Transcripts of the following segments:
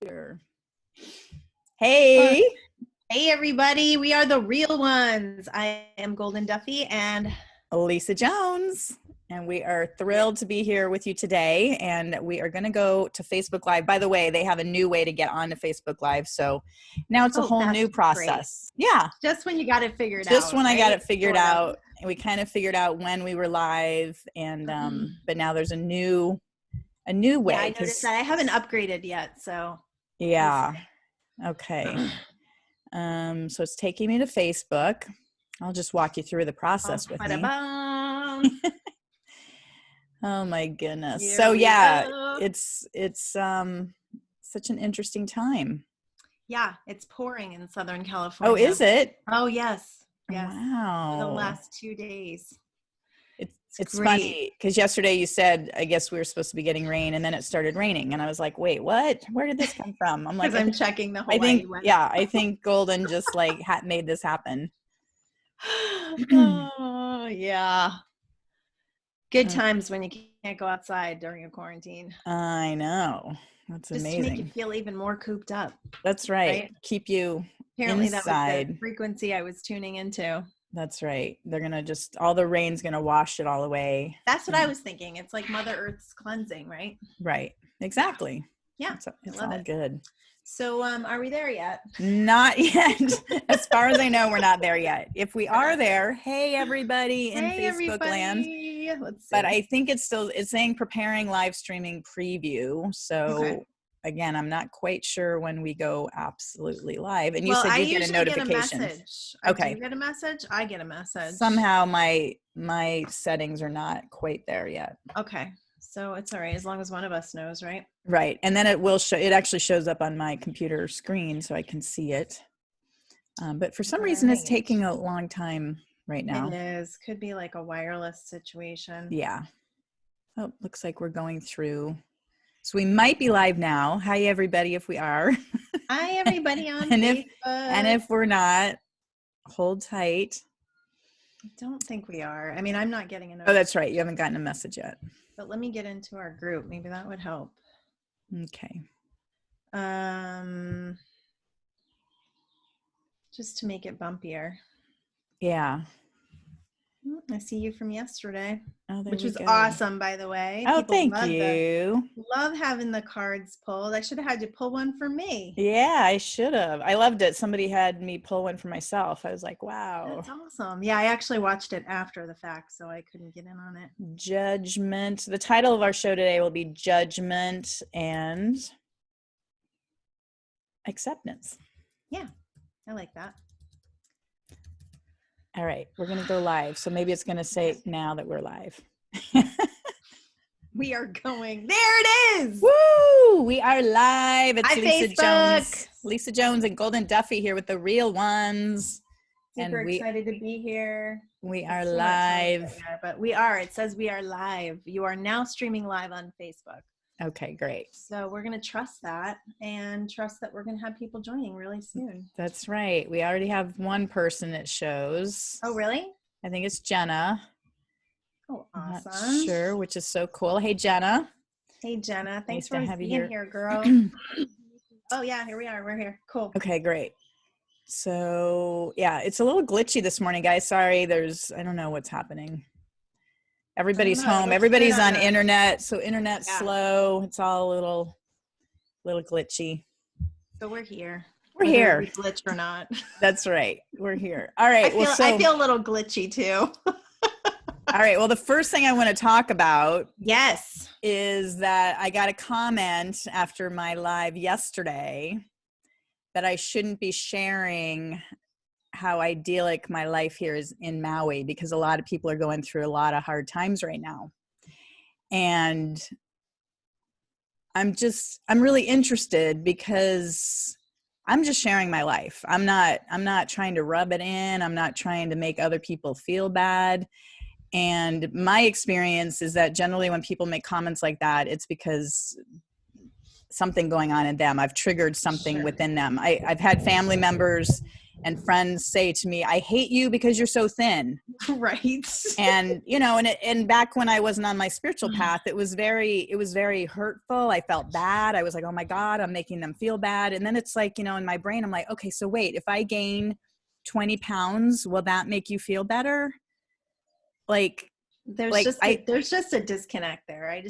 Here. Hey. Hey, everybody. We are the Real Ones. I am Goldyn Duffy and Lisa Jones. And we are thrilled to be here with you today. And we are going to go to Facebook Live. By the way, they have a new way to get onto Facebook Live. So now it's a whole new process. Great. Yeah. Just when you got it figured out. Just when I got it figured out. And we kind of figured out when we were live. And but now there's a new way. Yeah, I noticed that. I haven't upgraded yet. So yeah. Okay. So it's taking me to Facebook. I'll just walk you through the process with me. Oh my goodness. Here so yeah, it's such an interesting time. Yeah, it's pouring in Southern California. Oh, is it? Oh, yes. Yes. Wow. For the last 2 days. It's funny because yesterday you said, I guess we were supposed to be getting rain, and then it started raining, and I was like, wait, what? Where did this come from? I'm like, I'm checking the Hawaii weather. Yeah, I think Goldyn just like made this happen. Oh, yeah. Good times when you can't go outside during a quarantine. I know. That's just amazing. To make you feel even more cooped up. That's right. Keep you Apparently inside. That was the frequency I was tuning into. That's right. They're going to all the rain's going to wash it all away. That's what I was thinking. It's like Mother Earth's cleansing, right? Right. Exactly. Yeah. It's all good. So, are we there yet? Not yet. As far as I know, we're not there yet. If we are there, hey, everybody in Facebook land. Let's see. But I think it's saying preparing live streaming preview. So again, I'm not quite sure when we go absolutely live. And you said you get a notification. Okay. Do you get a message? I get a message. Somehow my settings are not quite there yet. Okay. So it's all right as long as one of us knows, right? Right. And then it will show, it actually shows up on my computer screen so I can see it. But for some reason it's taking a long time right now. It is. Could be like a wireless situation. Yeah. Oh, looks like we're going through. So we might be live now. Hi, everybody, if we are. Hi, everybody on Facebook. And if we're not, hold tight. I don't think we are. I mean, I'm not getting a notice. Oh, that's right. You haven't gotten a message yet. But let me get into our group. Maybe that would help. Okay. Just to make it bumpier. Yeah. I see you from yesterday, which was awesome, by the way. Oh, thank you. Love having the cards pulled. I should have had you pull one for me. Yeah, I should have. I loved it. Somebody had me pull one for myself. I was like, wow. That's awesome. Yeah, I actually watched it after the fact, so I couldn't get in on it. Judgment. The title of our show today will be Judgment and Acceptance. Yeah, I like that. All right, we're going to go live. So maybe it's going to say now that we're live. We are going. There it is. Woo! We are live. It's Hi, Lisa Facebook. Jones. Lisa Jones and Goldyn Duffy here with the Real Ones. Super excited to be here. We are live. But we are. It says we are live. You are now streaming live on Facebook. Okay, great. So we're going to trust that and trust that we're going to have people joining really soon. That's right. We already have one person it shows. Oh, really? I think it's Jenna. Oh, awesome. I'm not sure, which is so cool. Hey, Jenna. Hey, Jenna. Thanks for being here, girl. Oh, yeah, here we are. We're here. Cool. Okay, great. So, yeah, it's a little glitchy this morning, guys. Sorry, I don't know what's happening. Everybody's home. Everybody's on internet. So internet's slow. It's all a little glitchy. So we're here. We're here. We glitch or not. That's right. We're here. All right. I feel a little glitchy too. All right. Well, the first thing I want to talk about is that I got a comment after my live yesterday that I shouldn't be sharing how idyllic my life here is in Maui, because a lot of people are going through a lot of hard times right now. And I'm really interested because I'm just sharing my life. I'm not trying to rub it in. I'm not trying to make other people feel bad. And my experience is that generally when people make comments like that, it's because something going on in them. I've triggered something within them. I've had family members and friends say to me, I hate you because you're so thin. Right. And, you know, and back when I wasn't on my spiritual path, it was very hurtful. I felt bad. I was like, oh my God, I'm making them feel bad. And then it's like, you know, in my brain, I'm like, okay, so wait, if I gain 20 pounds, will that make you feel better? There's just a disconnect there.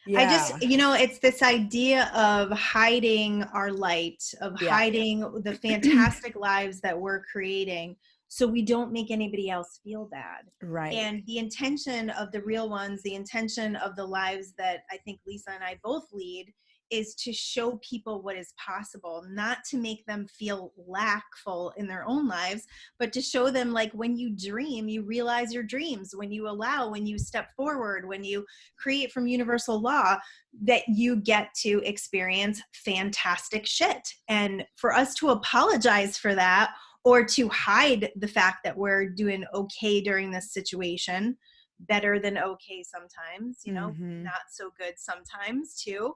Yeah. You know, it's this idea of hiding our light, of hiding the fantastic lives that we're creating, so we don't make anybody else feel bad. Right. And the intention of the Real Ones, the intention of the lives that I think Lisa and I both lead, is to show people what is possible, not to make them feel lackful in their own lives, but to show them, like, when you dream, you realize your dreams. When you allow, when you step forward, when you create from universal law, that you get to experience fantastic shit. And for us to apologize for that, or to hide the fact that we're doing okay during this situation, better than okay sometimes, you know, not so good sometimes too.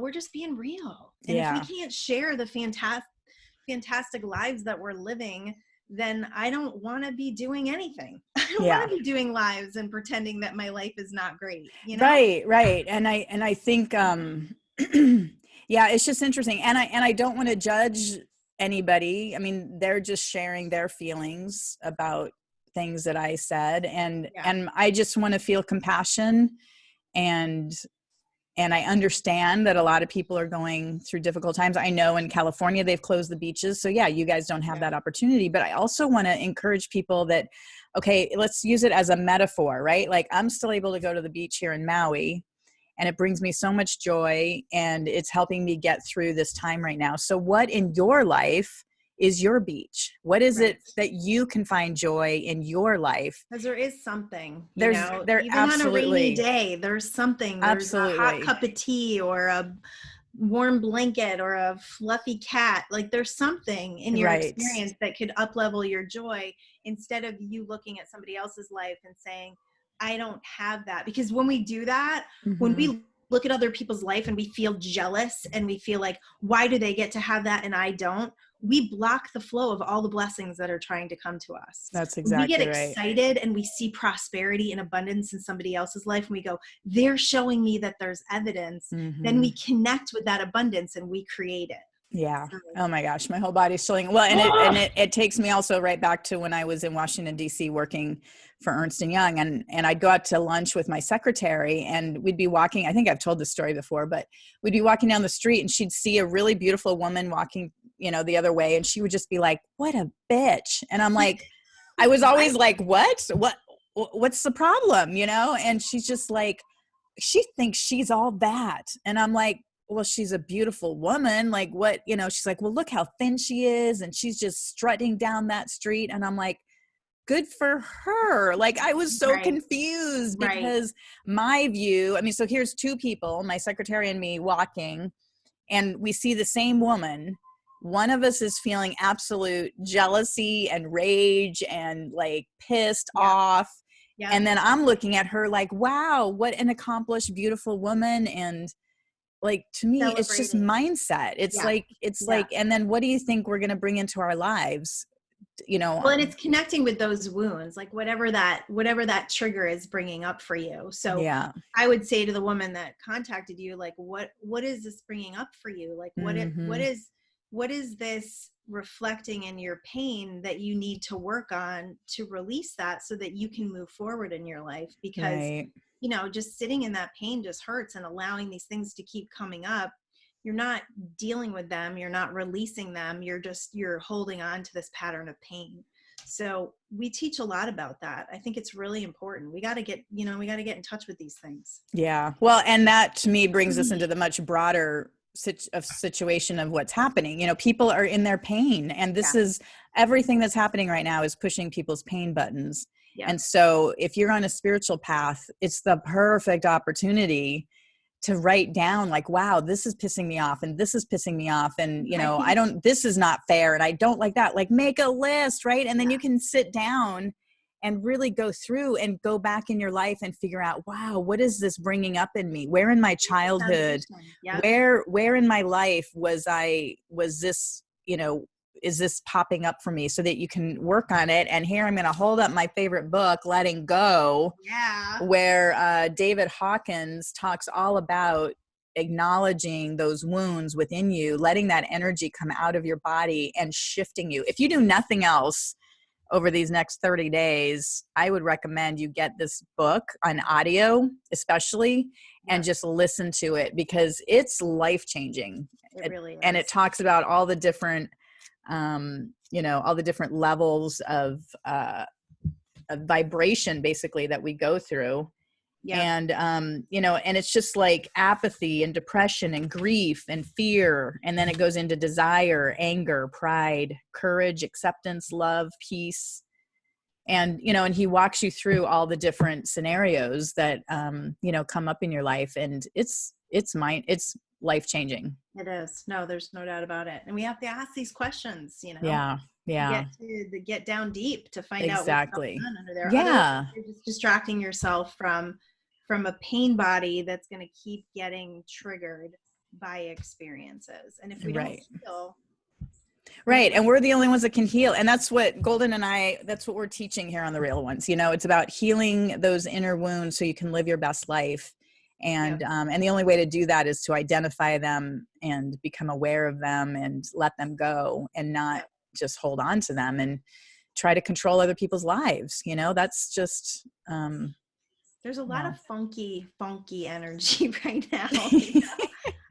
We're just being real. And if we can't share the fantastic lives that we're living, then I don't want to be doing anything. I don't want to be doing lives and pretending that my life is not great, you know? Right. And I think, yeah, it's just interesting. And I don't want to judge anybody. I mean, they're just sharing their feelings about things that I said. And I just want to feel compassion, and I understand that a lot of people are going through difficult times. I know in California, they've closed the beaches. So yeah, you guys don't have that opportunity, but I also want to encourage people that, okay, let's use it as a metaphor, right? Like, I'm still able to go to the beach here in Maui, and it brings me so much joy, and it's helping me get through this time right now. So what in your life is your beach? What is it that you can find joy in your life? Because there is something, There even absolutely, on a rainy day, there's something. There's a hot cup of tea, or a warm blanket, or a fluffy cat. Like, there's something in your experience that could up-level your joy, instead of you looking at somebody else's life and saying, I don't have that. Because when we do that, when we look at other people's life and we feel jealous and we feel like, why do they get to have that and I don't? We block the flow of all the blessings that are trying to come to us. That's exactly right. We get excited and we see prosperity and abundance in somebody else's life, and we go, they're showing me that there's evidence. Then we connect with that abundance and we create it. Yeah. Oh my gosh, my whole body's chilling. Well, and it takes me also right back to when I was in Washington, D.C. working for Ernst & Young, and I'd go out to lunch with my secretary, and we'd be walking. I think I've told this story before, but we'd be walking down the street, and she'd see a really beautiful woman walking, you know, the other way, and she would just be like, what a bitch. And I'm like, I was always like, what's the problem? You know? And she's just like, she thinks she's all that. And I'm like, well, she's a beautiful woman. Like, what, you know, she's like, well, look how thin she is. And she's just strutting down that street. And I'm like, good for her. Like, I was so confused because my view, I mean, so here's two people, my secretary and me, walking, and we see the same woman. One of us is feeling absolute jealousy and rage and like pissed off. Yeah. And then I'm looking at her like, wow, what an accomplished, beautiful woman. And like, to me, it's just mindset. It's like, and then what do you think we're going to bring into our lives? You know, well, and it's connecting with those wounds, like whatever that trigger is bringing up for you. So I would say to the woman that contacted you, like, what is this bringing up for you? Like, what is this reflecting in your pain that you need to work on to release that, so that you can move forward in your life? Because you know, just sitting in that pain just hurts, and allowing these things to keep coming up, you're not dealing with them, you're not releasing them, you're holding on to this pattern of pain. So we teach a lot about that. I think it's really important. We got to get in touch with these things. Yeah. Well, and that to me brings us into the much broader situation of what's happening. You know, people are in their pain, and this is everything that's happening right now is pushing people's pain buttons. Yeah. And so if you're on a spiritual path, it's the perfect opportunity to write down like, wow, this is pissing me off, and this is pissing me off. And, you know, this is not fair, and I don't like that. Like, make a list, right? And then you can sit down and really go through and go back in your life and figure out, wow, what is this bringing up in me? Where in my childhood, where in my life was this, you know, is this popping up for me, so that you can work on it. And here I'm going to hold up my favorite book, Letting Go, where David Hawkins talks all about acknowledging those wounds within you, letting that energy come out of your body and shifting you. If you do nothing else over these next 30 days, I would recommend you get this book on audio, especially, and just listen to it, because it's life-changing. It really is. And it talks about all the different, all the different levels of vibration, basically, that we go through. And, and it's just like apathy and depression and grief and fear. And then it goes into desire, anger, pride, courage, acceptance, love, peace. And, and he walks you through all the different scenarios that, come up in your life. And it's life-changing. It is. No, there's no doubt about it. And we have to ask these questions, Yeah. Get down deep to find out what's going on under there. Yeah. Otherwise, you're just distracting yourself from a pain body that's going to keep getting triggered by experiences. And if we don't heal. Right. And we're the only ones that can heal. And that's what Goldyn and that's what we're teaching here on the Real Onez. It's about healing those inner wounds so you can live your best life. And, and the only way to do that is to identify them and become aware of them and let them go, and not just hold on to them and try to control other people's lives. That's just, there's a lot of funky energy right now.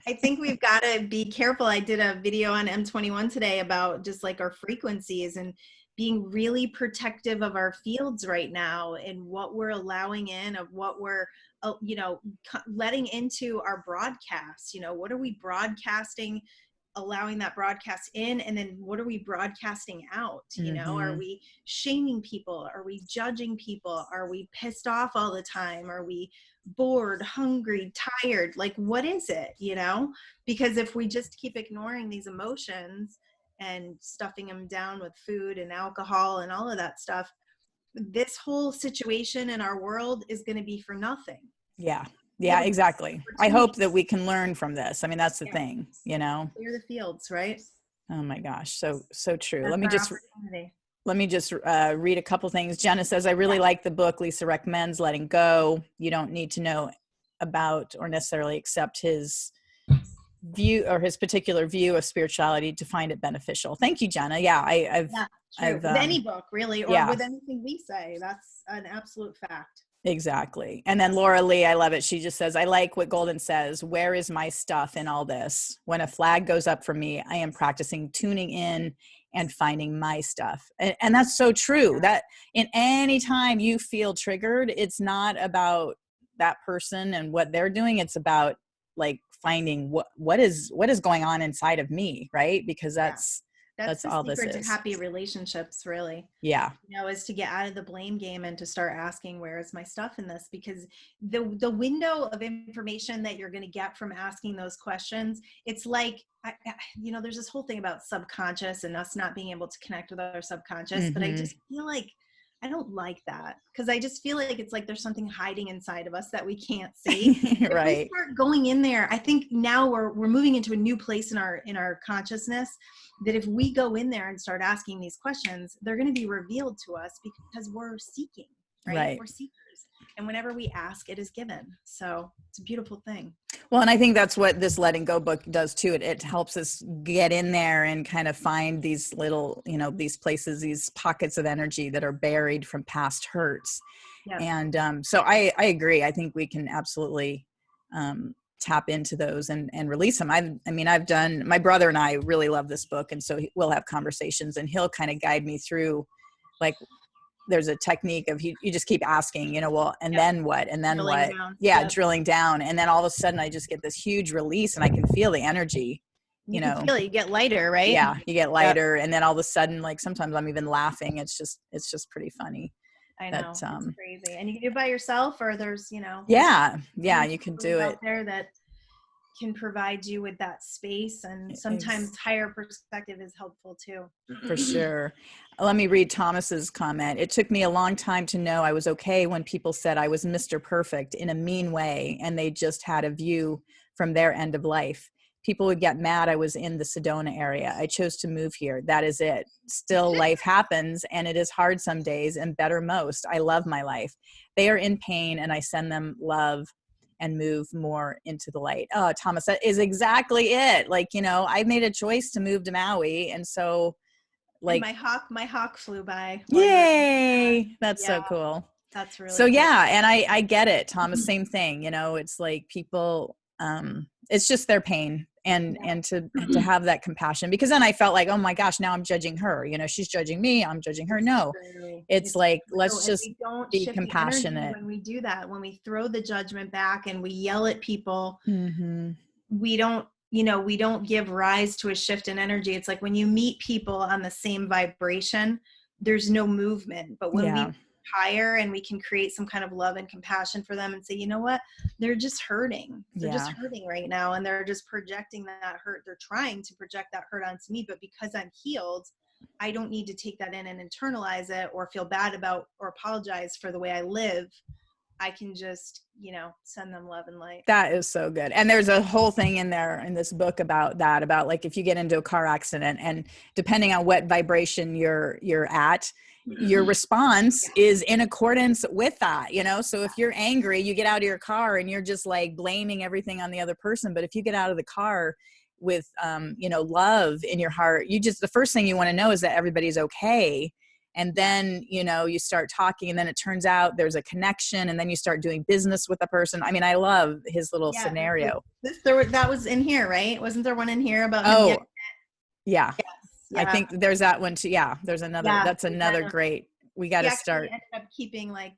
I think we've got to be careful. I did a video on M21 today about just like our frequencies and being really protective of our fields right now, and what we're allowing in, of what we're, letting into our broadcasts. What are we broadcasting, allowing that broadcast in, and then what are we broadcasting out? Are we shaming people? Are we judging people? Are we pissed off all the time? Are we bored, hungry, tired? Like, what is it? Because if we just keep ignoring these emotions and stuffing them down with food and alcohol and all of that stuff, this whole situation in our world is going to be for nothing. Yeah, exactly. I hope that we can learn from this. I mean, that's the thing, Clear the fields, right? Oh my gosh. So true. Let me just read a couple things. Jenna says, I really like the book Lisa recommends, Letting Go. You don't need to know about or necessarily accept his view or his particular view of spirituality to find it beneficial. Thank you, Jenna. Yeah, I've with any book, really, or with anything we say. That's an absolute fact. Exactly. And then Laura Lee, I love it. She just says, I like what Goldyn says. Where is my stuff in all this? When a flag goes up for me, I am practicing tuning in and finding my stuff. And that's so true, that in any time you feel triggered, it's not about that person and what they're doing. It's about like finding what is going on inside of me. Right. Because that's all this is. The secret to happy relationships, really. Yeah. Is to get out of the blame game and to start asking, where is my stuff in this? Because the window of information that you're going to get from asking those questions, it's like, there's this whole thing about subconscious and us not being able to connect with our subconscious, but I just feel like I don't like that, because I just feel like it's like there's something hiding inside of us that we can't see. Right. If we start going in there, I think now we're moving into a new place in our consciousness, that if we go in there and start asking these questions, they're going to be revealed to us, because we're seeking, right? We're seekers. And whenever we ask, it is given. So it's a beautiful thing. Well, and I think that's what this Letting Go book does too. It helps us get in there and kind of find these little, these places, these pockets of energy that are buried from past hurts. Yes. And so I agree. I think we can absolutely tap into those and release them. My brother and I really love this book. And so we'll have conversations and he'll kind of guide me through, like, there's a technique of you just keep asking, then what? And then drilling what? Down. Yeah, drilling down. And then all of a sudden I just get this huge release and I can feel the energy, you can feel it. You get lighter, right? Yeah, you get lighter. Yep. And then all of a sudden, like sometimes I'm even laughing. It's just pretty funny. I know. It's crazy. And you can do it by yourself, or there's, Yeah, you can do it. Out there that can provide you with that space, and sometimes higher perspective is helpful too. For sure. Let me read Thomas's comment. It took me a long time to know I was okay when people said I was Mr. Perfect in a mean way, and they just had a view from their end of life. people would get mad I was in the Sedona area. I chose to move here. That is it. Still, life happens, and it is hard some days and better most. I love my life. They are in pain, and I send them love and move more into the light. Oh, Thomas, that is exactly it. Like, you know, I made a choice to move to Maui. And so like and my hawk flew by. Yay. That's so cool. That's really so cool. Yeah. And I get it, Thomas, same thing. You know, it's like people, it's just their pain and to have that compassion, because then I felt like, oh my gosh, now I'm judging her. You know, she's judging me. I'm judging her. No, it's like, let's just be compassionate. When we do that, when we throw the judgment back and we yell at people, we don't, you know, we don't give rise to a shift in energy. It's like when you meet people on the same vibration, there's no movement. But when we higher and we can create some kind of love and compassion for them and say, you know what, they're just hurting. They're just hurting right now. And they're just projecting that hurt. They're trying to project that hurt onto me. But because I'm healed, I don't need to take that in and internalize it or feel bad about or apologize for the way I live. I can just, you know, send them love and light. That is so good. And there's a whole thing in there in this book about that, about like, if you get into a car accident and depending on what vibration you're at, your response is in accordance with that, you know? So if you're angry, you get out of your car and you're just like blaming everything on the other person. But if you get out of the car with, you know, love in your heart, the first thing you want to know is that everybody's okay. And then, you know, you start talking and then it turns out there's a connection and then you start doing business with the person. I mean, I love his little scenario. That was in here, right? Wasn't there one in here about him? Yeah. I think there's that one too. Yeah. There's another, that's another great, we got to start. He ended up keeping like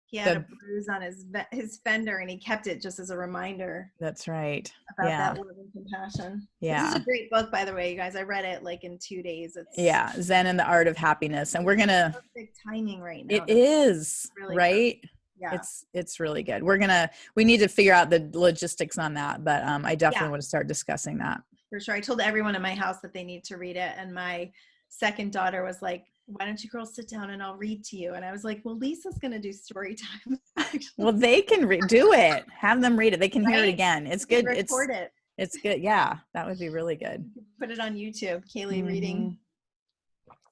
he had a bruise on his fender and he kept it just as a reminder. That's right. About that love and compassion. Yeah. This is a great book, by the way, you guys. I read it like in 2 days. Zen and the Art of Happiness. And we're going to. Perfect timing right now. It is, really right? Perfect. Yeah. It's really good. We need to figure out the logistics on that, but I definitely want to start discussing that. For sure. I told everyone in my house that they need to read it. And my second daughter was like, why don't you girls sit down and I'll read to you? And I was like, well, Lisa's going to do story time. Well, they can do it. Have them read it. They can hear it again. It's good. Record it. It's good. Yeah. That would be really good. Put it on YouTube. Kaylee reading.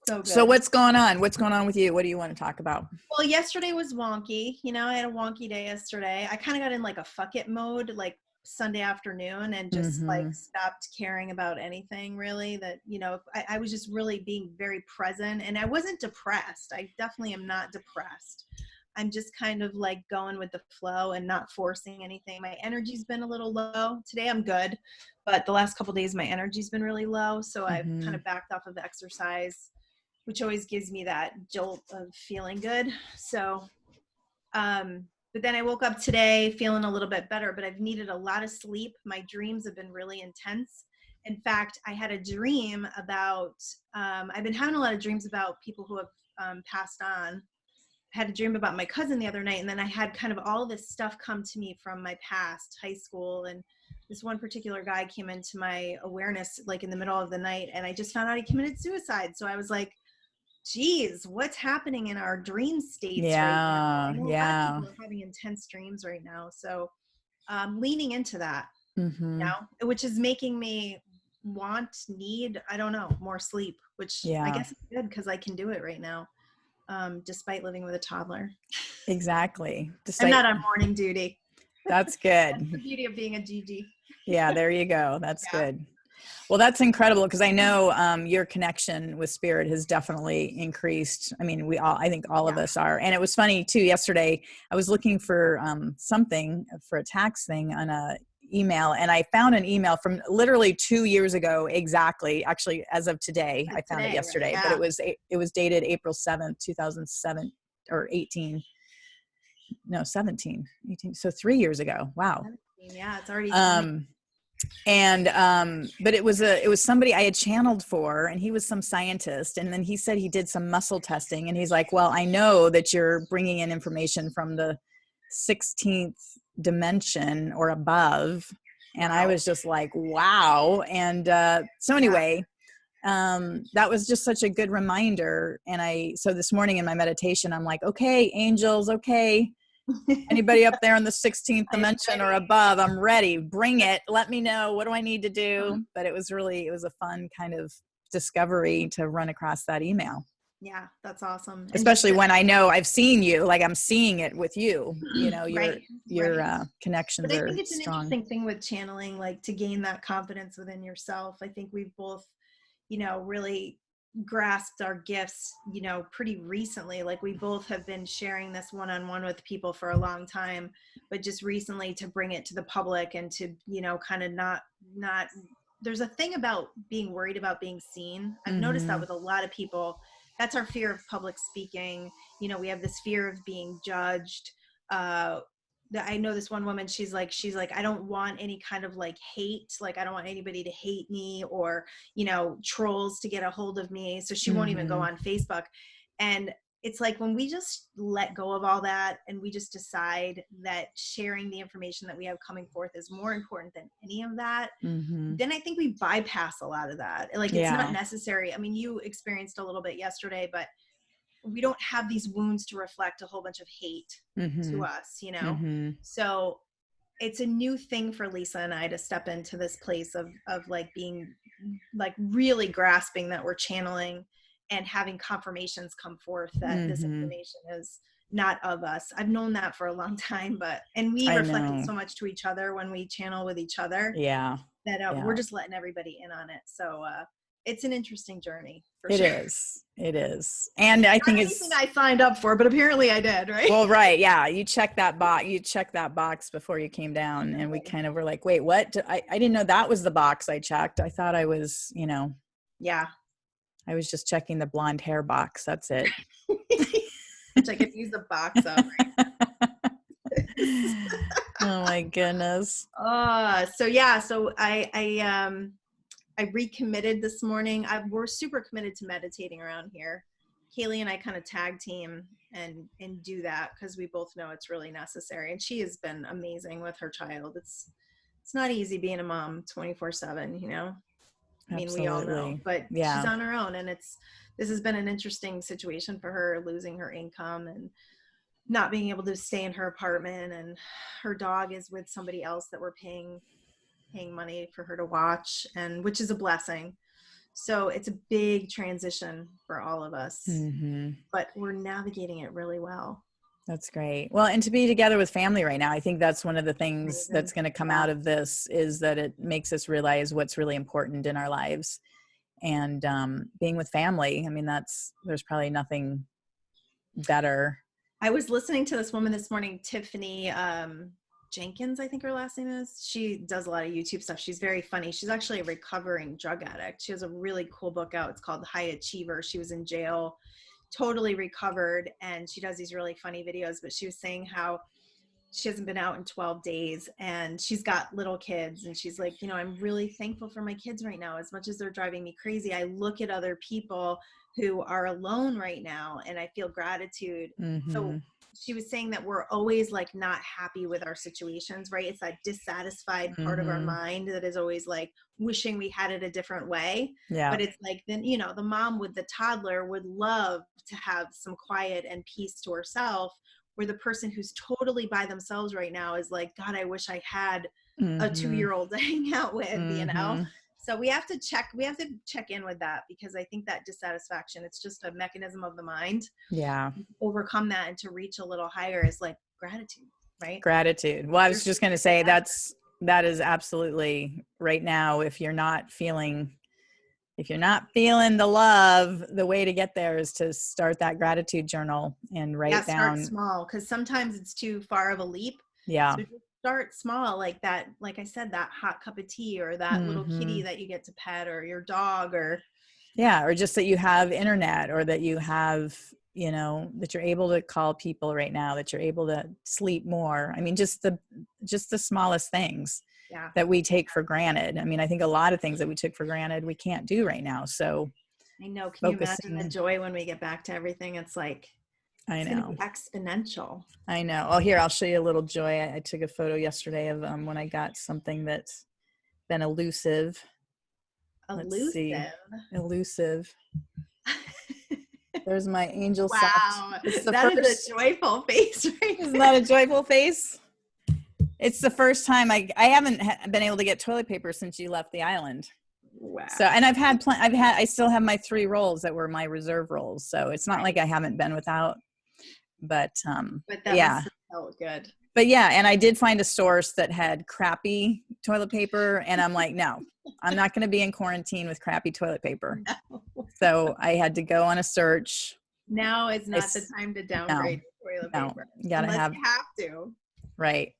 So good. So what's going on? What's going on with you? What do you want to talk about? Well, yesterday was wonky. You know, I had a wonky day yesterday. I kind of got in like a fuck it mode, like Sunday afternoon, and just like stopped caring about anything really. That, you know, I was just really being very present, and I wasn't depressed. I definitely am not depressed. I'm just kind of like going with the flow and not forcing anything. My energy's been a little low. Today I'm good, but the last couple of days my energy's been really low. So I've kind of backed off of the exercise, which always gives me that jolt of feeling good. So, but then I woke up today feeling a little bit better, but I've needed a lot of sleep. My dreams have been really intense. In fact, I had a dream about, I've been having a lot of dreams about people who have passed on. I had a dream about my cousin the other night, and then I had kind of all this stuff come to me from my past, high school, and this one particular guy came into my awareness like in the middle of the night, and I just found out he committed suicide. So I was like, geez, what's happening in our dream states right now? I know a lot of people are having intense dreams right now. So leaning into that now, which is making me need, I don't know, more sleep, which I guess is good because I can do it right now, despite living with a toddler. Exactly. I'm not on morning duty. That's good. That's the beauty of being a GG. Yeah, there you go. That's good. Well, that's incredible because I know your connection with spirit has definitely increased. I mean, I think all of us are. And it was funny too, yesterday I was looking for something for a tax thing on a email, and I found an email from literally 2 years ago exactly. Actually, as of today, I found it yesterday, but it was dated April 7th, 2007 or 18. No, 17, 18. So 3 years ago. Wow. 17, yeah, it's already but it was somebody I had channeled for, and he was some scientist. And then he said he did some muscle testing, and he's like, well, I know that you're bringing in information from the 16th dimension or above. And I was just like, wow. And, so anyway, that was just such a good reminder. And so this morning in my meditation, I'm like, okay, angels, okay, Anybody up there in the 16th dimension or above, I'm ready. Bring it. Let me know. What do I need to do? But it was a fun kind of discovery to run across that email. Yeah, that's awesome. Especially when I know I've seen you, like I'm seeing it with you, you know, your connections are strong. But I think it's an interesting thing with channeling, like to gain that confidence within yourself. I think we've both, you know, really grasped our gifts, you know, pretty recently. Like we both have been sharing this one-on-one with people for a long time, but just recently to bring it to the public and to, you know, kind of not there's a thing about being worried about being seen. I've noticed that with a lot of people. That's our fear of public speaking. You know, we have this fear of being judged. I know this one woman, she's like, I don't want any kind of like hate. Like, I don't want anybody to hate me or, you know, trolls to get a hold of me. So she won't even go on Facebook. And it's like when we just let go of all that and we just decide that sharing the information that we have coming forth is more important than any of that, then I think we bypass a lot of that. Like it's not necessary. I mean, you experienced a little bit yesterday, but we don't have these wounds to reflect a whole bunch of hate to us, you know? So it's a new thing for Lisa and I to step into this place of like being like really grasping that we're channeling and having confirmations come forth that this information is not of us. I've known that for a long time, and we reflect it so much to each other when we channel with each other. Yeah. That we're just letting everybody in on it. So it's an interesting journey. It is. And I think it's anything I signed up for, but apparently I did, right? Well, right. Yeah. You checked that box before you came down and we kind of were like, wait, what? I didn't know that was the box I checked. I thought I was, you know. Yeah. I was just checking the blonde hair box. That's it. Which I could use the box of. Oh my goodness. So I recommitted this morning. We're super committed to meditating around here. Kaylee and I kind of tag team and do that because we both know it's really necessary. And she has been amazing with her child. It's not easy being a mom 24/7, you know? I mean, we all know, but she's on her own, and this has been an interesting situation for her, losing her income and not being able to stay in her apartment, and her dog is with somebody else that we're paying money for her to watch, and which is a blessing. So it's a big transition for all of us, but we're navigating it really well. That's great. Well, and to be together with family right now, I think that's one of the things that's going to come out of this is that it makes us realize what's really important in our lives. And being with family, I mean, there's probably nothing better. I was listening to this woman this morning, Tiffany Jenkins, I think her last name is. She does a lot of YouTube stuff. She's very funny. She's actually a recovering drug addict. She has a really cool book out. It's called High Achiever. She was in jail, totally recovered, and she does these really funny videos. But she was saying how she hasn't been out in 12 days and she's got little kids, and she's like, you know, I'm really thankful for my kids right now. As much as they're driving me crazy, I look at other people who are alone right now and I feel gratitude. So she was saying that we're always like not happy with our situations, right? It's that dissatisfied part of our mind that is always like wishing we had it a different way. Yeah. But it's like, then, you know, the mom with the toddler would love to have some quiet and peace to herself, where the person who's totally by themselves right now is like, God, I wish I had a 2-year-old to hang out with, you know? So we have to check in with that, because I think that dissatisfaction, it's just a mechanism of the mind. Yeah. Overcome that and to reach a little higher is like gratitude, right? Gratitude. Well, I was just going to say that is absolutely right now. If you're not feeling the love, the way to get there is to start that gratitude journal and write down. Start small, because sometimes it's too far of a leap. Yeah. So just start small, like that, like I said, that hot cup of tea, or that little kitty that you get to pet, or your dog, or just that you have internet, or that you have, you know, that you're able to call people right now, that you're able to sleep more. I mean, just the smallest things that we take for granted. I mean, I think a lot of things that we took for granted, we can't do right now. So I know, can you imagine the joy when we get back to everything? It's like, I know, exponential. I know. Oh, here, I'll show you a little joy. I took a photo yesterday of when I got something that's been elusive. Let's see. Elusive. There's my Angel Soft. Wow. That is a joyful face, right? Isn't that a joyful face? It's the first time I haven't been able to get toilet paper since you left the island. Wow. So, and I still have my 3 rolls that were my reserve rolls. So it's not like I haven't been without, but that yeah. must have felt good. But yeah, and I did find a source that had crappy toilet paper, and I'm like, no, I'm not going to be in quarantine with crappy toilet paper. No. So I had to go on a search. Now is not the time to downgrade toilet paper. You gotta you have to. Right.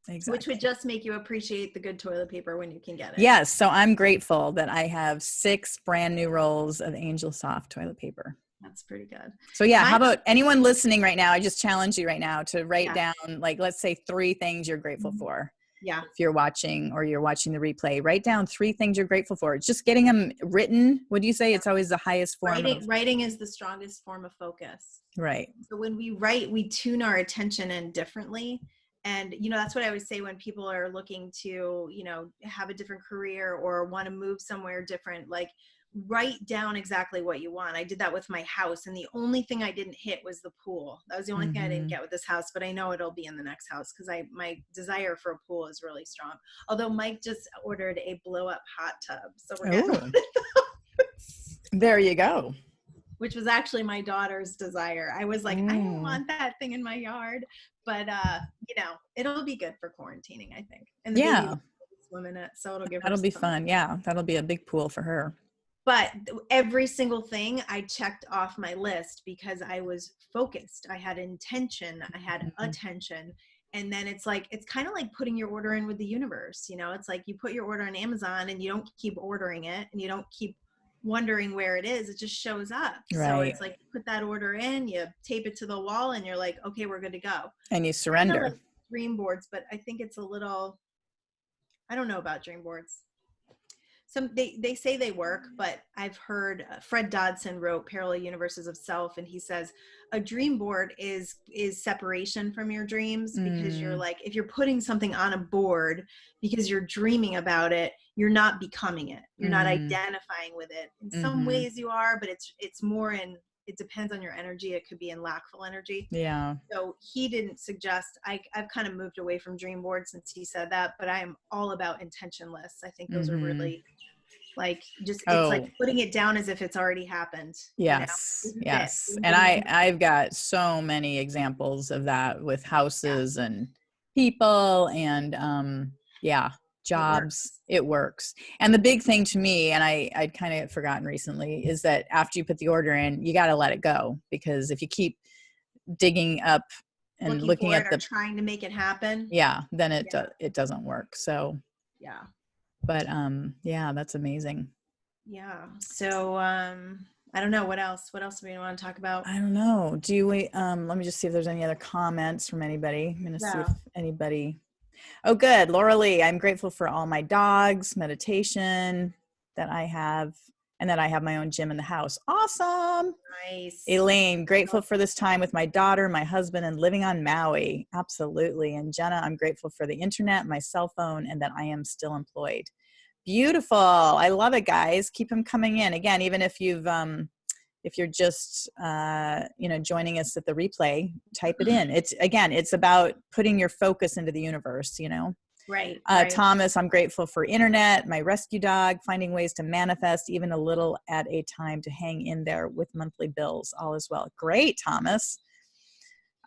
Exactly. Which would just make you appreciate the good toilet paper when you can get it. Yes. So I'm grateful that I have 6 brand new rolls of Angel Soft toilet paper. That's pretty good. So yeah, how about anyone listening right now? I just challenge you right now to write down, like, let's say 3 things you're grateful for. Yeah. If you're watching the replay, write down 3 things you're grateful for. It's just getting them written. Would you say it's always the highest form? Writing is the strongest form of focus. Right. So when we write, we tune our attention in differently. And, that's what I would say when people are looking to, have a different career or want to move somewhere different, like write down exactly what you want. I did that with my house. And the only thing I didn't hit was the pool. That was the only thing I didn't get with this house, but I know it'll be in the next house because my desire for a pool is really strong. Although Mike just ordered a blow up hot tub. So we're getting there you go. Which was actually my daughter's desire. I was like, I don't want that thing in my yard, but it'll be good for quarantining, I think. And the baby will swim in it, so it'll give her. That'll be fun. Yeah, that'll be a big pool for her. But every single thing I checked off my list because I was focused. I had intention. I had attention. And then it's kind of like putting your order in with the universe. It's like you put your order on Amazon and you don't keep ordering it and you don't keep wondering where it is. It just shows up. Right. So it's like you put that order in, you tape it to the wall and you're like, okay, we're good to go. And you surrender. Kind of like dream boards, but I think it's a little, I don't know about dream boards. They say they work, but I've heard Fred Dodson wrote Parallel Universes of Self, and he says a dream board is separation from your dreams because you're like, if you're putting something on a board because you're dreaming about it, you're not becoming it. You're not identifying with it. In some ways you are, but it's more in, it depends on your energy. It could be in lackful energy. Yeah. So he didn't suggest, I've kind of moved away from dream boards since he said that, but I am all about intention lists. I think those are really like, just, it's like putting it down as if it's already happened. Yes. Yes. And I've got so many examples of that with houses and people and, jobs. It works. And the big thing to me, and I'd kind of forgotten recently, is that after you put the order in, you got to let it go, because if you keep digging up and looking at trying to make it happen, then it doesn't work. So but that's amazing. So I don't know what else do we want to talk about. I don't know. Do we let me just see if there's any other comments from anybody. I'm gonna see if anybody. Oh, good. Laura Lee, I'm grateful for all my dogs, meditation that I have, and that I have my own gym in the house. Awesome. Nice. Elaine, grateful for this time with my daughter, my husband, and living on Maui. Absolutely. And Jenna, I'm grateful for the internet, my cell phone, and that I am still employed. Beautiful. I love it, guys. Keep them coming in. Again, even if you're just, joining us at the replay, type it in. It's about putting your focus into the universe, Right. Thomas, I'm grateful for internet, my rescue dog, finding ways to manifest even a little at a time to hang in there with monthly bills. All is well. Great, Thomas.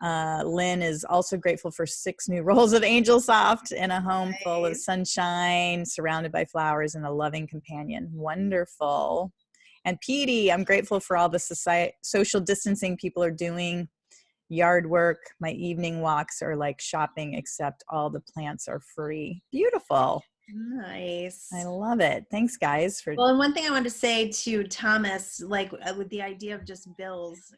Lynn is also grateful for 6 new rolls of Angel Soft in a home full of sunshine, surrounded by flowers and a loving companion. Wonderful. And Petey, I'm grateful for all the social distancing people are doing. Yard work, my evening walks are like shopping, except all the plants are free. Beautiful. Nice. I love it. Thanks, guys. Well, and one thing I wanted to say to Thomas, like with the idea of just bills,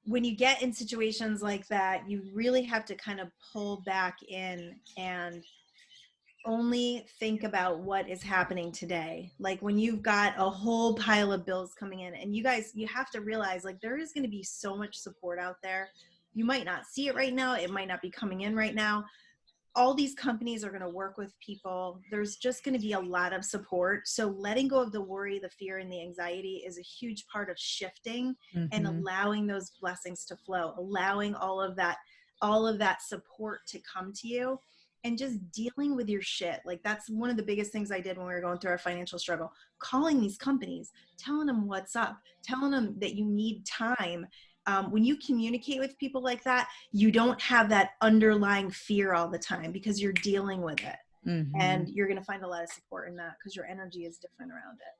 when you get in situations like that, you really have to kind of pull back in and only think about what is happening today. Like when you've got a whole pile of bills coming in, and you guys, you have to realize like there is going to be so much support out there. You might not see it right now. It might not be coming in right now. all these companies are going to work with people. There's just going to be a lot of support. So letting go of the worry, the fear, and the anxiety is a huge part of shifting and allowing those blessings to flow, allowing all of that support to come to you, and just dealing with your shit. Like, that's one of the biggest things I did when we were going through our financial struggle, calling these companies, telling them what's up, telling them that you need time. When you communicate with people like that, you don't have that underlying fear all the time because you're dealing with it. And you're going to find a lot of support in that because your energy is different around it.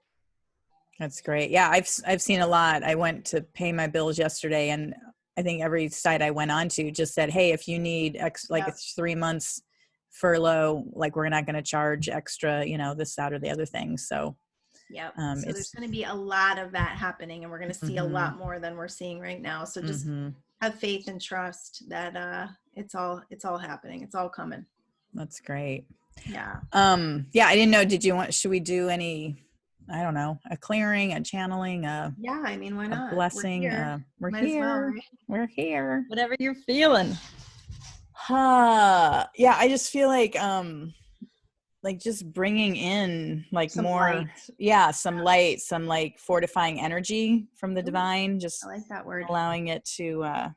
That's great. Yeah, I've seen a lot. I went to pay my bills yesterday, and I think every site I went on to just said, hey, if you need it's 3 months furlough, like, we're not going to charge extra, this, that, or the other thing. So yeah, so there's going to be a lot of that happening, and we're going to see a lot more than we're seeing right now. So just have faith and trust that it's all happening. It's all coming. That's great. Yeah. Yeah, I didn't know, should we do any, I don't know, a clearing, a channeling, yeah, I mean, why not? A blessing. We're Might here. as well, right? We're here. Whatever you're feeling. Yeah, I just feel like just bringing in some more light. Some light, some fortifying energy from the divine, just I like that word, allowing it to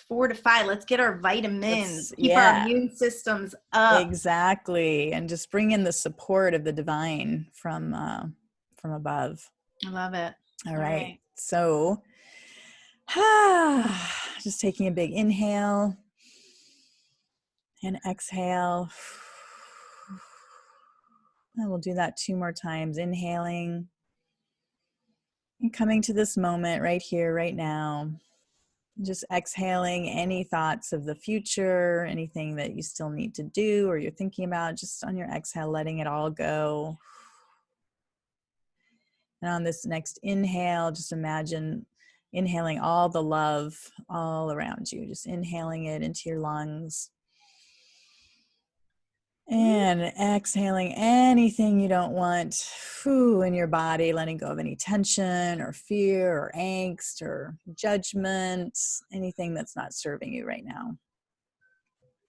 fortify. Let's get our vitamins, keep our immune systems up. Exactly. And just bring in the support of the divine from above. I love it. All right. So just taking a big inhale and exhale. And we'll do that 2 more times. Inhaling and coming to this moment right here, right now. Just exhaling any thoughts of the future, anything that you still need to do or you're thinking about, just on your exhale, letting it all go. And on this next inhale, just imagine inhaling all the love all around you, just inhaling it into your lungs. And exhaling anything you don't want in your body, letting go of any tension or fear or angst or judgment, anything that's not serving you right now.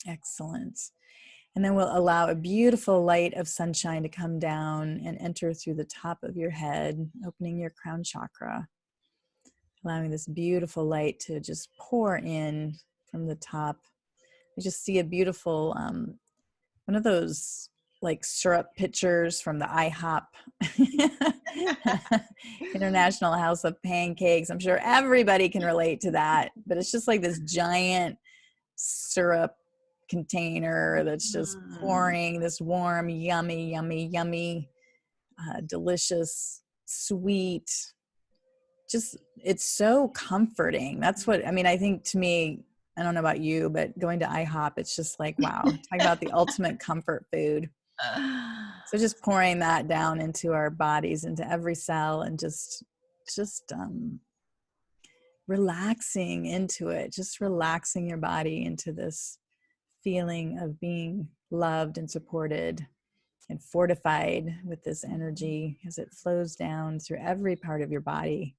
Excellent. And then we'll allow a beautiful light of sunshine to come down and enter through the top of your head, opening your crown chakra, allowing this beautiful light to just pour in from the top. I just see a beautiful one of those syrup pitchers from the IHOP International House of Pancakes. I'm sure everybody can relate to that, but it's just like this giant syrup container that's just pouring this warm, yummy, delicious, sweet. Just, it's so comforting. That's what, I think, to me, I don't know about you, but going to IHOP, it's just like, wow, talk about the ultimate comfort food. So just pouring that down into our bodies, into every cell, and just relaxing into it, just relaxing your body into this feeling of being loved and supported and fortified with this energy as it flows down through every part of your body.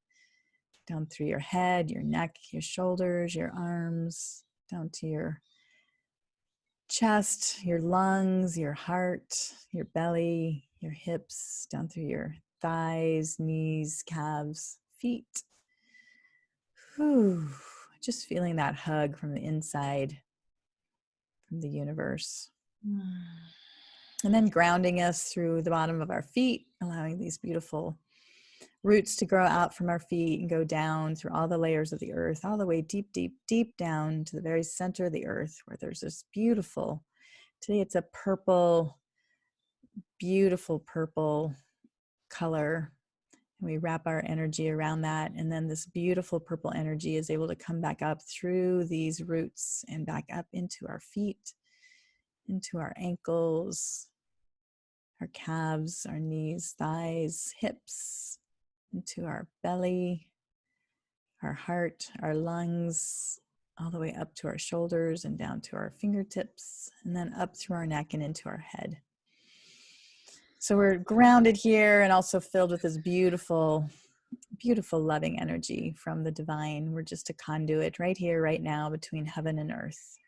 Down through your head, your neck, your shoulders, your arms, down to your chest, your lungs, your heart, your belly, your hips, down through your thighs, knees, calves, feet. Whew. Just feeling that hug from the inside, from the universe. And then grounding us through the bottom of our feet, allowing these beautiful roots to grow out from our feet and go down through all the layers of the earth, all the way deep, deep, deep down to the very center of the earth, where there's this beautiful, today it's a purple, beautiful purple color. And we wrap our energy around that. And then this beautiful purple energy is able to come back up through these roots and back up into our feet, into our ankles, our calves, our knees, thighs, hips, into our belly, our heart, our lungs, all the way up to our shoulders and down to our fingertips, and then up through our neck and into our head. So we're grounded here and also filled with this beautiful, beautiful loving energy from the divine. We're just a conduit right here, right now, between heaven and earth.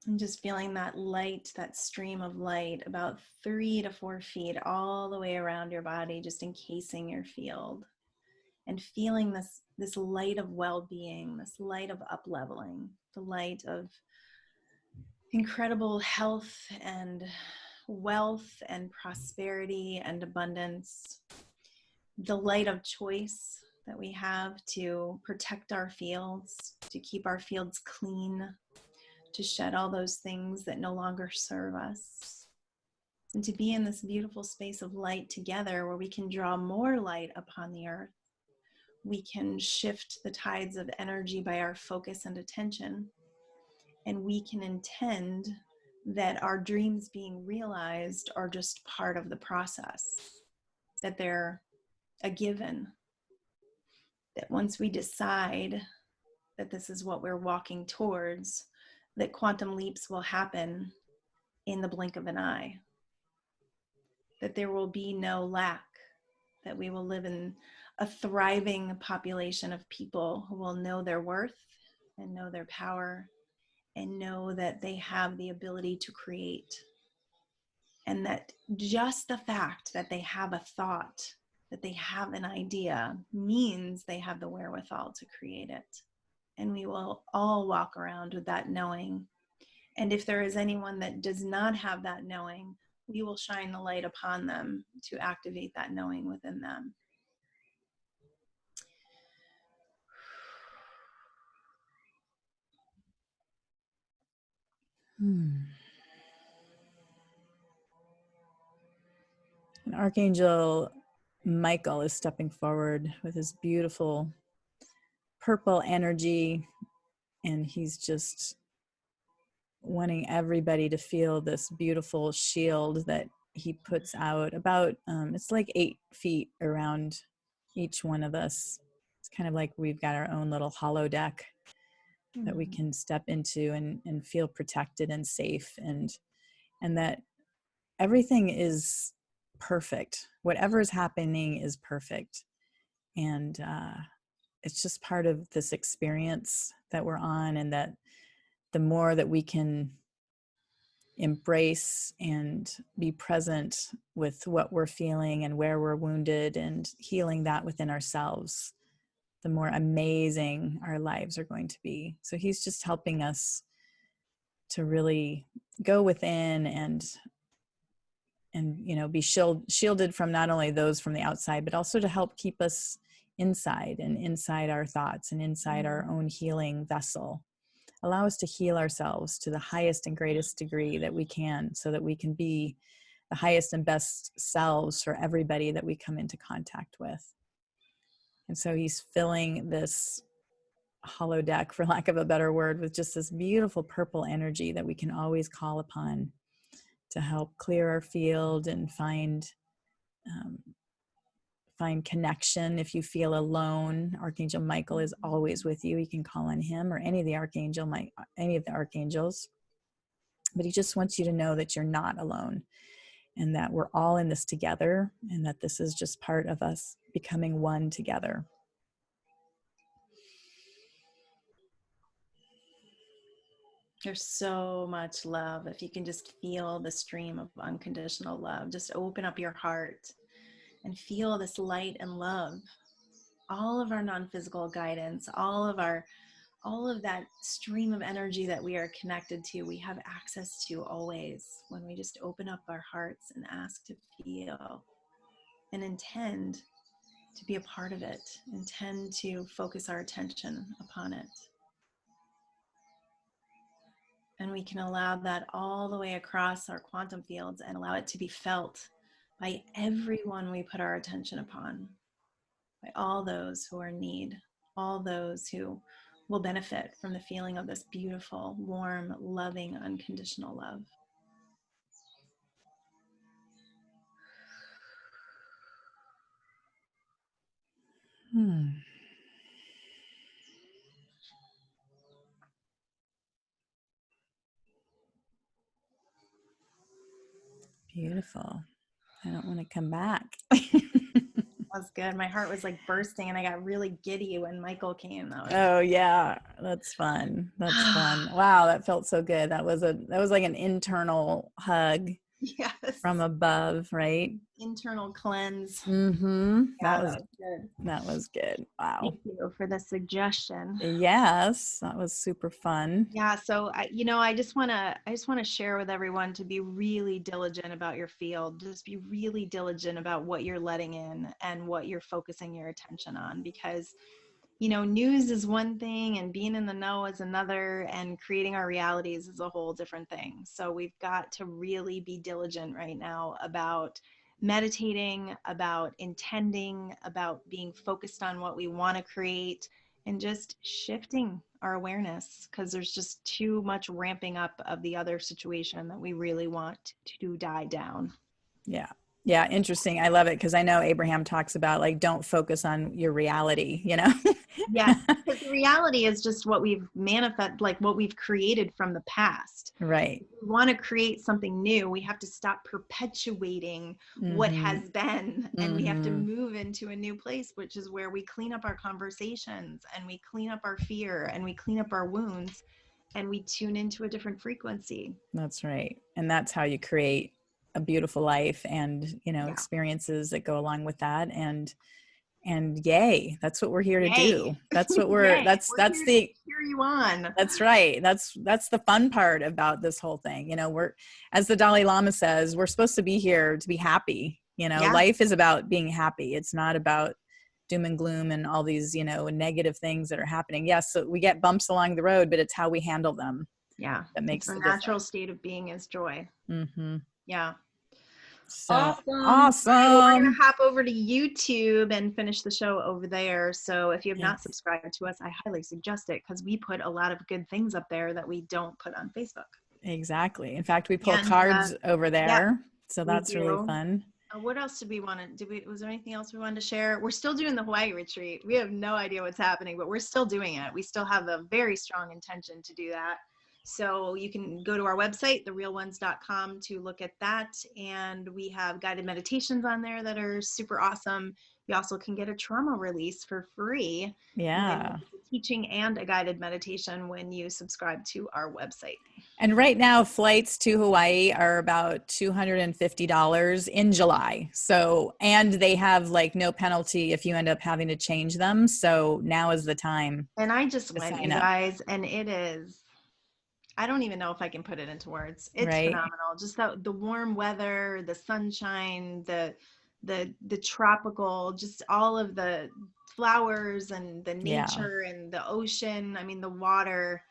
And just feeling that light, that stream of light, about 3 to 4 feet all the way around your body, just encasing your field. And feeling this light of well-being, this light of up-leveling, the light of incredible health and wealth and prosperity and abundance, the light of choice that we have to protect our fields, to keep our fields clean, to shed all those things that no longer serve us, and to be in this beautiful space of light together where we can draw more light upon the earth. We can shift the tides of energy by our focus and attention, and we can intend that our dreams being realized are just part of the process, that they're a given, that once we decide that this is what we're walking towards, that quantum leaps will happen in the blink of an eye, that there will be no lack, that we will live in a thriving population of people who will know their worth and know their power and know that they have the ability to create. And that just the fact that they have a thought, that they have an idea, means they have the wherewithal to create it. And we will all walk around with that knowing. And if there is anyone that does not have that knowing, we will shine the light upon them to activate that knowing within them. And Archangel Michael is stepping forward with his beautiful purple energy, and he's just wanting everybody to feel this beautiful shield that he puts out about, it's like 8 feet around each one of us. It's kind of like we've got our own little holodeck that we can step into and feel protected and safe, and that everything is perfect. Whatever is happening is perfect. And it's just part of this experience that we're on, and that the more that we can embrace and be present with what we're feeling and where we're wounded and healing that within ourselves, the more amazing our lives are going to be. So he's just helping us to really go within and be shielded from not only those from the outside, but also to help keep us inside our thoughts and inside our own healing vessel. Allow us to heal ourselves to the highest and greatest degree that we can, so that we can be the highest and best selves for everybody that we come into contact with. And so he's filling this holodeck, for lack of a better word, with just this beautiful purple energy that we can always call upon to help clear our field and find connection. If you feel alone, Archangel Michael is always with you. You can call on him or any of the archangels. But he just wants you to know that you're not alone, and that we're all in this together, and that this is just part of us becoming one together. There's so much love. If you can just feel the stream of unconditional love, just open up your heart and feel this light and love. All of our non-physical guidance, all of that stream of energy that we are connected to, we have access to always when we just open up our hearts and ask to feel and intend to be a part of it, intend to focus our attention upon it. And we can allow that all the way across our quantum fields and allow it to be felt by everyone we put our attention upon, by all those who are in need, all those who will benefit from the feeling of this beautiful, warm, loving, unconditional love. Beautiful. I don't want to come back. That was good. My heart was like bursting and I got really giddy when Michael came. Oh yeah. That's fun. That's fun. Wow, that felt so good. That was like an internal hug Yes. from above, right? Internal cleanse. Mm-hmm. Yeah, that was good. That was good. Wow. Thank you for the suggestion. Yes, that was super fun. Yeah, so I just want to share with everyone to be really diligent about your field. Just be really diligent about what you're letting in and what you're focusing your attention on, because news is one thing and being in the know is another, and creating our realities is a whole different thing. So we've got to really be diligent right now about meditating, about intending, about being focused on what we want to create, and just shifting our awareness, because there's just too much ramping up of the other situation that we really want to die down. Yeah. Yeah. Interesting. I love it. Cause I know Abraham talks about like, don't focus on your reality, Yes, because the reality is just what we've like what we've created from the past. Right. If we want to create something new, we have to stop perpetuating what has been, and we have to move into a new place, which is where we clean up our conversations, and we clean up our fear, and we clean up our wounds, and we tune into a different frequency. That's right. And that's how you create a beautiful life and, experiences that go along with that. And yay, that's what we're here to do. That's what that's the cheer you on. That's right. That's the fun part about this whole thing. We're, as the Dalai Lama says, we're supposed to be here to be happy. Life is about being happy. It's not about doom and gloom and all these, negative things that are happening. Yes, so we get bumps along the road, but it's how we handle them. Yeah. That makes the natural state of being is joy. Yeah. So awesome. We're going to hop over to YouTube and finish the show over there. So if you have not subscribed to us, I highly suggest it, because we put a lot of good things up there that we don't put on Facebook. Exactly. In fact, we pull cards over there. Yeah, so that's really fun. What else did we want to was there anything else we wanted to share? We're still doing the Hawaii retreat. We have no idea what's happening, but we're still doing it. We still have a very strong intention to do that. So you can go to our website, therealones.com, to look at that. And we have guided meditations on there that are super awesome. You also can get a trauma release for free. Yeah. Teaching and a guided meditation when you subscribe to our website. And right now, flights to Hawaii are about $250 in July. So, and they have like no penalty if you end up having to change them. So now is the time. And I just went, you guys, and it is, I don't even know if I can put it into words. It's phenomenal. Just the warm weather, the sunshine, the tropical, just all of the flowers and the nature and the ocean. I mean, the water.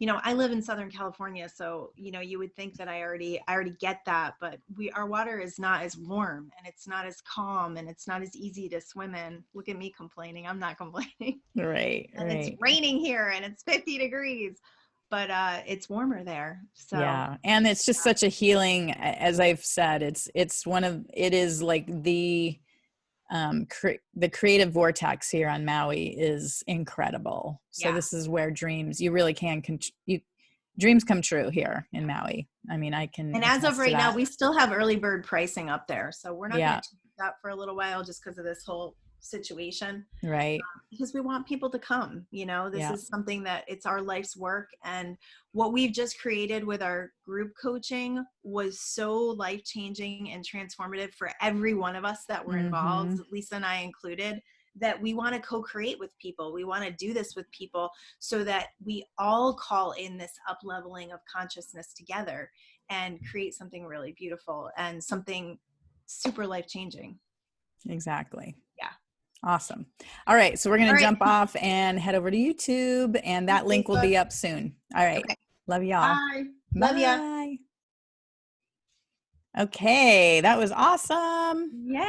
I live in Southern California, so you would think that I already get that, but our water is not as warm, and it's not as calm, and it's not as easy to swim in. Look at me complaining. I'm not complaining. Right. And it's raining here, and it's 50 degrees. But it's warmer there. So yeah, and it's just such a healing. As I've said, it is like the creative vortex here on Maui is incredible. So this is where dreams come true here in Maui. I mean, I can. And as of right now, we still have early bird pricing up there, so we're not going to change that for a little while, just because of this whole situation, right? Because we want people to come. This is something that it's our life's work, and what we've just created with our group coaching was so life-changing and transformative for every one of us that were involved, Lisa and I included, that we want to co-create with people. We want to do this with people so that we all call in this up-leveling of consciousness together and create something really beautiful and something super life-changing. Exactly. Yeah. Awesome. All right. So we're going to jump off and head over to YouTube, and that link will be up soon. All right. Okay. Love y'all. Bye. Love ya. Okay. That was awesome. Yay.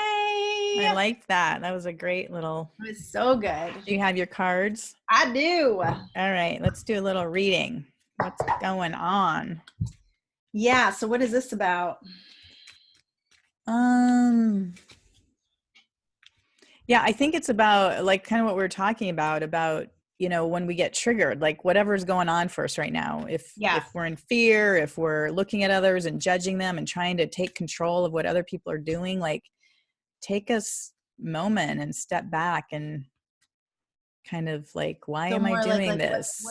I liked that. That was a great little. It was so good. Do you have your cards? I do. All right. Let's do a little reading. What's going on? Yeah. So what is this about? Yeah, I think it's about like kind of what we were talking about, when we get triggered, like whatever's going on for us right now. If we're in fear, if we're looking at others and judging them and trying to take control of what other people are doing, like take a moment and step back and kind of like, why So am I more doing like this?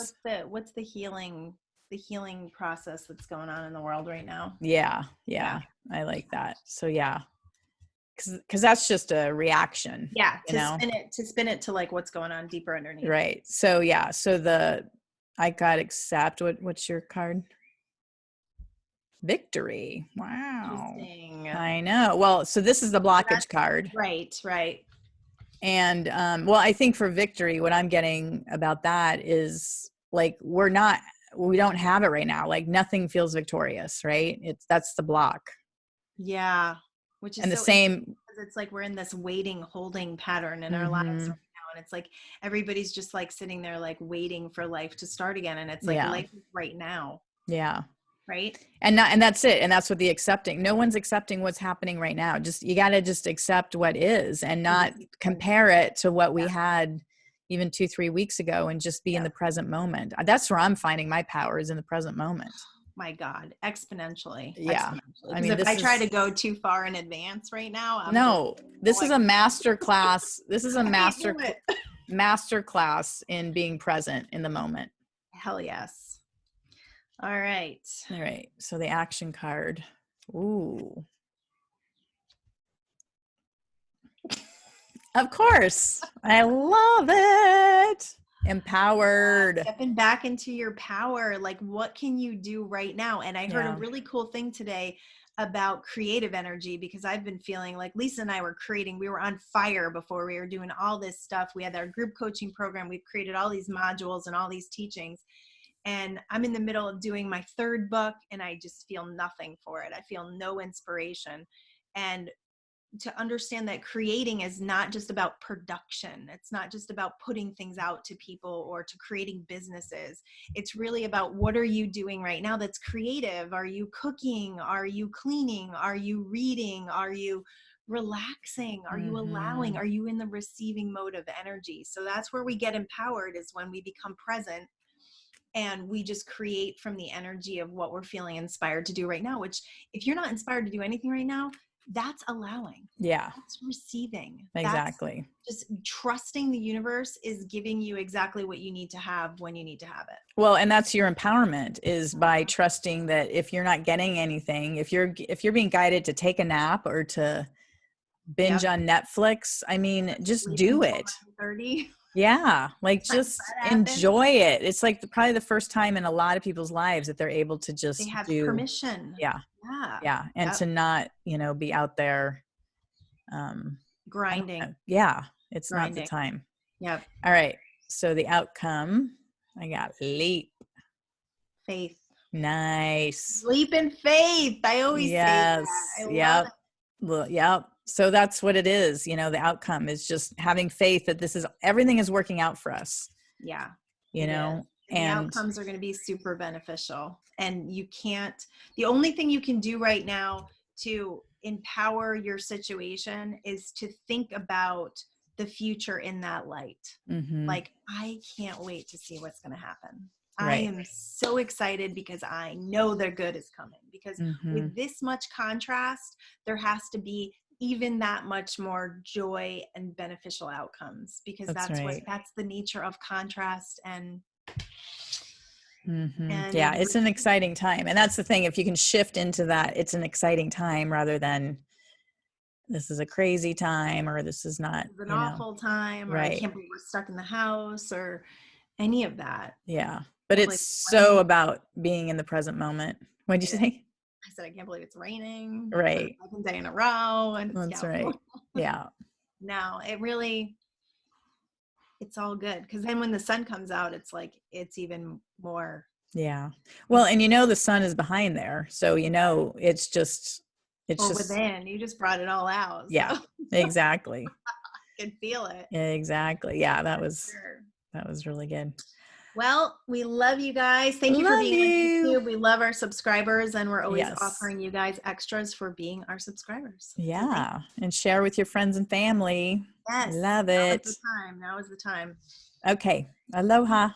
what's the healing process that's going on in the world right now? Yeah. I like that. So yeah, because that's just a reaction. Yeah, you know to spin it to like what's going on deeper underneath. Right. So yeah, so I got accept. What's your card? Victory. Wow. Interesting. I know. Well, so this is the blockage card. Right. And well, I think for victory, what I'm getting about that is like we don't have it right now. Like nothing feels victorious, right? That's the block. Yeah. Which is And the so same, because it's like we're in this waiting, holding pattern in our lives right now. And it's like everybody's just like sitting there like waiting for life to start again. And it's like life is right now. Yeah. Right. And that's it. And that's what the accepting. No one's accepting what's happening right now. You got to just accept what is and not compare it to what we had even 2-3 weeks ago, and just be in the present moment. That's where I'm finding my power, is in the present moment. My God, exponentially. Yeah. I mean, if I try to go too far in advance right now, this is a master class. This is a master class in being present in the moment. Hell yes. All right. So the action card. Ooh. Of course. I love it. Empowered. Stepping back into your power. Like, what can you do right now? And I heard a really cool thing today about creative energy, because I've been feeling like Lisa and I were we were on fire before. We were doing all this stuff. We had our group coaching program. We've created all these modules and all these teachings. And I'm in the middle of doing my 3rd book, and I just feel nothing for it. I feel no inspiration. And to understand that creating is not just about production. It's not just about putting things out to people or to creating businesses. It's really about, what are you doing right now that's creative? Are you cooking? Are you cleaning? Are you reading? Are you relaxing? Are you allowing? Are you in the receiving mode of energy? So that's where we get empowered, is when we become present and we just create from the energy of what we're feeling inspired to do right now, which, if you're not inspired to do anything right now, that's allowing. Yeah. That's receiving. Exactly. That's just trusting the universe is giving you exactly what you need to have when you need to have it. Well, and that's your empowerment, is by trusting that if you're not getting anything, if you're being guided to take a nap or to binge on Netflix, I mean, just do it. 30. Yeah. Like, just enjoy it. It's like probably the first time in a lot of people's lives that they're able to just they have permission. Yeah. And to not, be out there grinding. Yeah. It's not the time. Yep. All right. So the outcome, I got leap. Faith. Nice. Leap in faith. I always say that. I love it. Well, yep. So that's what it is. The outcome is just having faith that everything is working out for us. Yeah. And the outcomes are going to be super beneficial. And the only thing you can do right now to empower your situation is to think about the future in that light. Like, I can't wait to see what's going to happen. I am so excited because I know the good is coming, because with this much contrast, there has to be even that much more joy and beneficial outcomes, because that's the nature of contrast. And yeah, it's an exciting time. And that's the thing, if you can shift into that, it's an exciting time, rather than this is a crazy time, or this is not an awful time, or I can't believe we're stuck in the house, or any of that. Yeah. But it's so about being in the present moment. What'd you say? I said, I can't believe it's raining. Right. Second day in a row. And that's right. Yeah. No, it's all good. Because then when the sun comes out, it's like, it's even more. Yeah. Well, and the sun is behind there. So, it's just within. You just brought it all out. So. Yeah, exactly. I can feel it. Exactly. Yeah, that was really good. Well, we love you guys. Thank you for being on YouTube. We love our subscribers, and we're always offering you guys extras for being our subscribers. Yeah. And share with your friends and family. Yes. Love it. Now is the time. Okay. Aloha.